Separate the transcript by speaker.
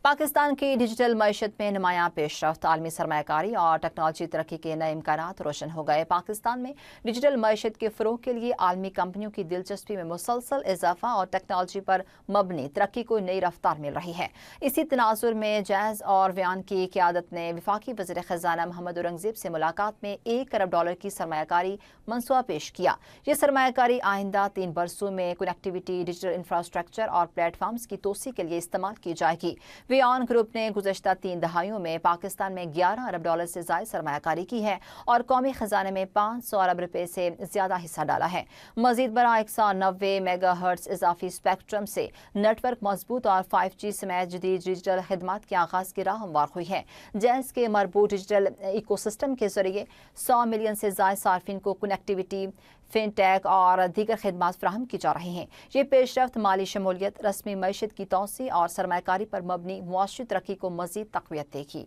Speaker 1: पाकिस्तान की डिजिटल मईशत में नुमायां पेशरफ्त, आलमी सरमायाकारी और टेक्नोलॉजी तरक्की के नए इम्कानात रोशन हो गए। पाकिस्तान में डिजिटल मईशत के फ़रोग़ के लिए आलमी कंपनियों की दिलचस्पी में मुसलसल इजाफा और टेक्नोलॉजी पर मबनी तरक्की को नई रफ्तार मिल रही है। इसी तनाजुर में जैज़ और व्यान की क़यादत ने वफाकी वज़ीर ख़ज़ाना मोहम्मद औरंगज़ेब से मुलाकात में $1 अरब की सरमायाकारी मनसूबा पेश किया। ये सरमायाकारी आइंदा 3 बरसों में कनेक्टिविटी, डिजिटल इंफ्रास्ट्रक्चर और प्लेटफॉर्म्स की तोसी के लिए इस्तेमाल की जाएगी। व्यान ग्रुप ने गुज़श्ता 3 दहाइयों में पाकिस्तान में $11 अरब से ज़ायद सरमायाकारी की है और कौमी ख़जाने में $500 अरब से ज़्यादा हिस्सा डाला है। मज़ीद बरा 190 मेगाहर्ट्ज़ इजाफी स्पेक्ट्रम से नेटवर्क मजबूत और 5G समेत जदीद डिजिटल खिदमात के आगाज़ की राह हमवार हुई है। जैज़ के मरबूत डिजिटल इकोसिस्टम के जरिए 100 मिलियन से ज़ायद सार्फिन को कनेक्टिविटी, फिनटेक और दीगर खिदमात फराहम की जा रही हैं। ये पेशरफ्त माली शमूलियत, रस्मी मईशत की तोसी और सरमायाकारी पर मबनी मुआशी तरक्की को मज़ीद तक़वियत देगी।